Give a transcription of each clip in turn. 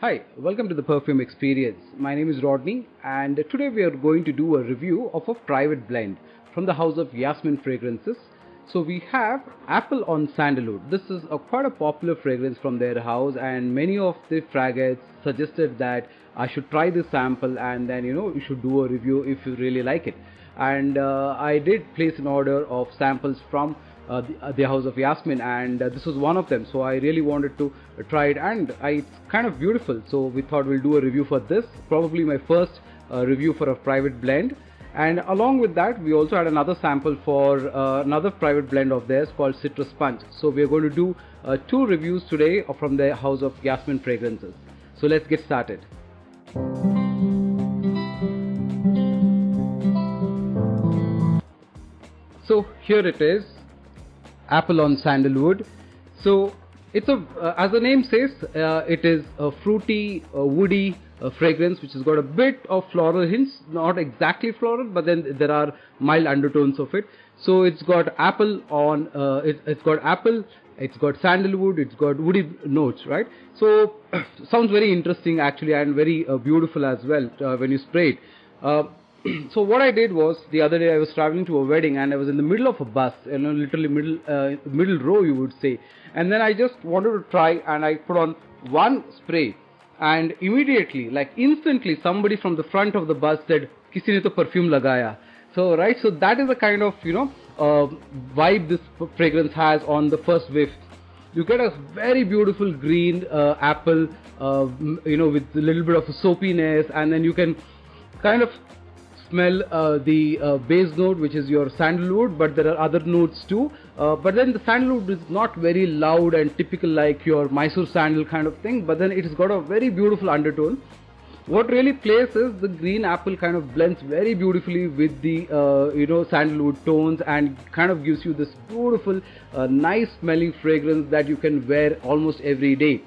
Hi, welcome to the Perfume Experience. My name is Rodney and today we are going to do a review of a private blend from the house of Yasmin Fragrances. So we have Apple on Sandalwood. This is quite a popular fragrance from their house, and many of the fraggers suggested that I should try this sample and then you should do a review if you really like it. And I did place an order of samples from the house of Yasmin, and this was one of them, so I really wanted to try it, and it's kind of beautiful, so we thought we'll do a review for this, probably my first review for a private blend. And along with that we also had another sample for another private blend of theirs called Citrus Punch. So we are going to do two reviews today from the house of Yasmin Fragrances. So let's get started. So here it is, Apple on Sandalwood. So it's as the name says, it is a fruity, woody fragrance which has got a bit of floral hints, not exactly floral, but then there are mild undertones of it. So it's got apple on, it's got apple, it's got sandalwood, it's got woody notes, right? So sounds very interesting actually, and very beautiful as well when you spray it. So what I did was, the other day I was traveling to a wedding and I was in the middle of a bus, literally middle row you would say, and then I just wanted to try, and I put on one spray, and immediately, like instantly, somebody from the front of the bus said, "Kisi ne to perfume lagaya." So right, so that is the kind of vibe this fragrance has on the first whiff. You get a very beautiful green apple, with a little bit of a soapiness, and then you can kind of smell the base note, which is your sandalwood, but there are other notes too, but then the sandalwood is not very loud and typical like your Mysore sandal kind of thing, but then it has got a very beautiful undertone. What really plays is the green apple kind of blends very beautifully with the sandalwood tones, and kind of gives you this beautiful nice smelling fragrance that you can wear almost every day.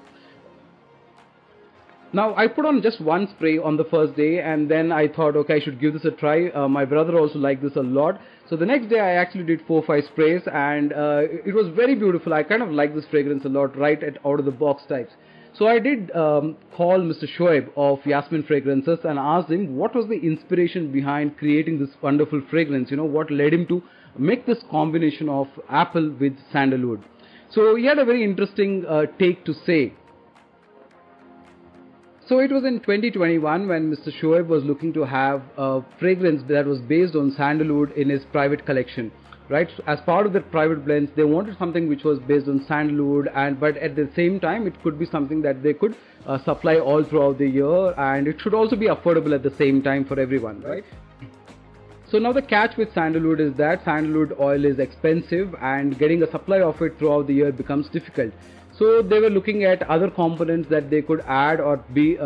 Now I put on just one spray on the first day, and then I thought, okay, I should give this a try. My brother also liked this a lot, so the next day I actually did 4-5 sprays, and it was very beautiful. I kind of like this fragrance a lot, right at out of the box types. So I did call Mr. Shoaib of Yasmin Fragrances and asked him what was the inspiration behind creating this wonderful fragrance, what led him to make this combination of apple with sandalwood. So he had a very interesting take to say. So it was in 2021 when Mr. Shoaib was looking to have a fragrance that was based on sandalwood in his private collection, right? So as part of their private blends, they wanted something which was based on sandalwood, but at the same time, it could be something that they could supply all throughout the year, and it should also be affordable at the same time for everyone, right? So now the catch with sandalwood is that sandalwood oil is expensive, and getting a supply of it throughout the year becomes difficult. So they were looking at other components that they could add or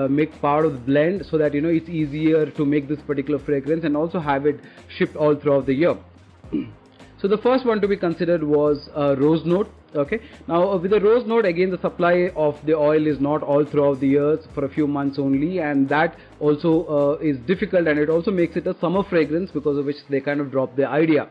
make part of the blend, so that it's easier to make this particular fragrance and also have it shipped all throughout the year. So the first one to be considered was rose note. Okay, now with the rose note, again the supply of the oil is not all throughout the years, for a few months only, and that also is difficult, and it also makes it a summer fragrance, because of which they kind of dropped the idea.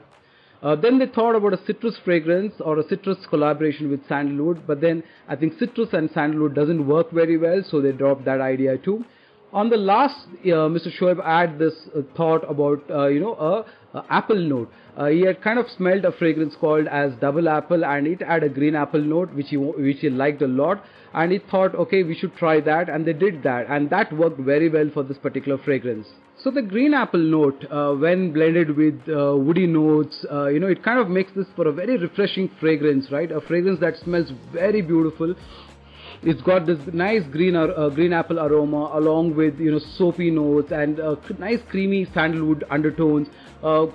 Then they thought about a citrus fragrance or a citrus collaboration with sandalwood, but then I think citrus and sandalwood doesn't work very well, so they dropped that idea too. On the last, Mr. Shoaib had this thought about a apple note. He had kind of smelled a fragrance called as double apple, and it had a green apple note which he liked a lot, and he thought, okay, we should try that, and they did that, and that worked very well for this particular fragrance. So the green apple note, when blended with woody notes, it kind of makes this for a very refreshing fragrance, right? A fragrance that smells very beautiful. It's got this nice green apple aroma, along with soapy notes and nice creamy sandalwood undertones.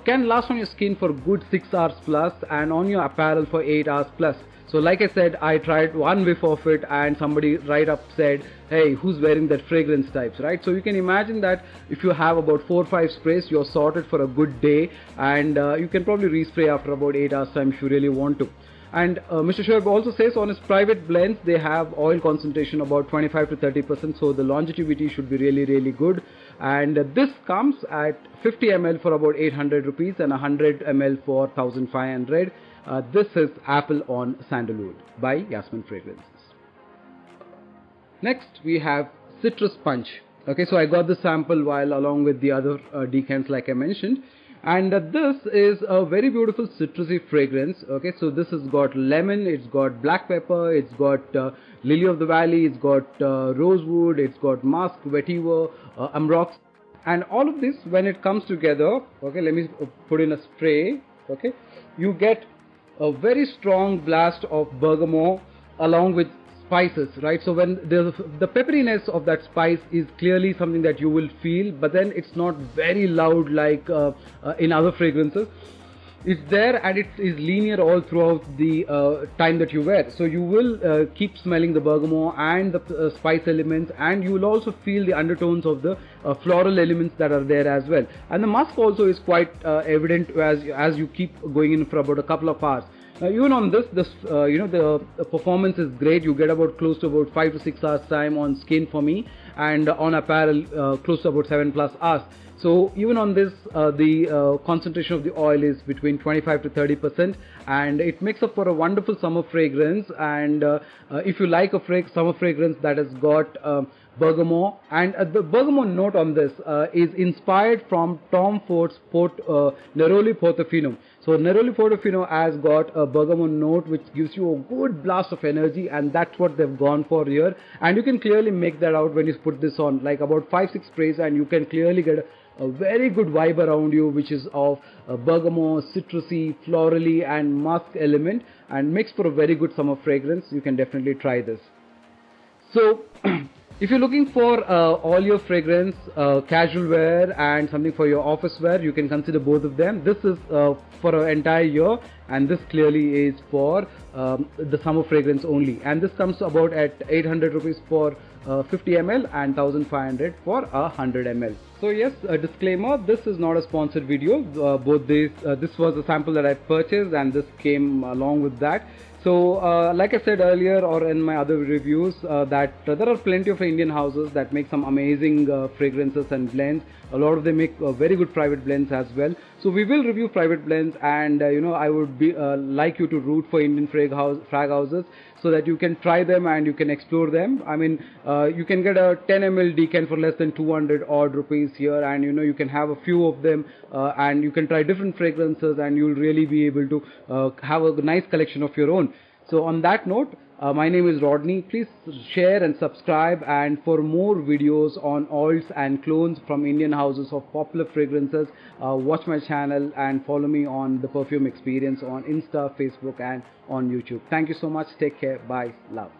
Can last on your skin for good 6 hours plus, and on your apparel for 8 hours plus. So like I said, I tried one whiff of it, and somebody right up said, hey, who's wearing that fragrance types, right? So you can imagine that if you have about 4 or 5 sprays, you're sorted for a good day, and you can probably respray after about 8 hours time if you really want to. And Mr. Shoaib also says on his private blends, they have oil concentration about 25 to 30%, so the longevity should be really, really good. And this comes at 50 ml for about 800 rupees and 100 ml for 1500. This is Apple on Sandalwood by Yasmin Fragrances. Next we have Citrus Punch. Okay, so I got the sample while along with the other decants like I mentioned. And this is a very beautiful citrusy fragrance. Okay, so this has got lemon, it's got black pepper, it's got lily of the valley, it's got rosewood, it's got musk, vetiver, ambrox, and all of this when it comes together. Okay, let me put in a spray. Okay, you get a very strong blast of bergamot along with spices, right? So when the pepperiness of that spice is clearly something that you will feel, but then it's not very loud like in other fragrances. It's there and it is linear all throughout the time that you wear. So you will keep smelling the bergamot and the spice elements, and you will also feel the undertones of the floral elements that are there as well. And the musk also is quite evident as you keep going in for about a couple of hours. Even on this, the performance is great. You get about close to about 5 to 6 hours time on skin for me, and on apparel close to about 7+ hours. So even on this, the concentration of the oil is between 25 to 30%, and it makes up for a wonderful summer fragrance. And if you like a summer fragrance that has got bergamot, and the bergamot note on this is inspired from Tom Ford's Neroli Portofino. So Neroli Portofino has got a bergamot note which gives you a good blast of energy, and that's what they've gone for here. And you can clearly make that out when you put this on, like about 5-6 sprays, and you can clearly get a very good vibe around you, which is of bergamot, citrusy, florally and musk element, and makes for a very good summer fragrance. You can definitely try this. So if you're looking for all your fragrance, casual wear and something for your office wear, you can consider both of them. This is for an entire year, and this clearly is for the summer fragrance only. And this comes about at 800 rupees for 50 ml and 1500 for 100 ml. So yes, a disclaimer, this is not a sponsored video. This was a sample that I purchased, and this came along with that. So like I said earlier or in my other reviews, that there are plenty of Indian houses that make some amazing fragrances and blends. A lot of them make very good private blends as well. So we will review private blends, and I would be like you to root for Indian frag houses so that you can try them and you can explore them. I mean, you can get a 10 ml decant for less than 200 odd rupees here, and you can have a few of them, and you can try different fragrances, and you'll really be able to have a nice collection of your own. So on that note, my name is Rodney. Please share and subscribe, and for more videos on oils and clones from Indian houses of popular fragrances, watch my channel and follow me on The Perfume Experience on Insta, Facebook and on YouTube. Thank you so much. Take care. Bye. Love.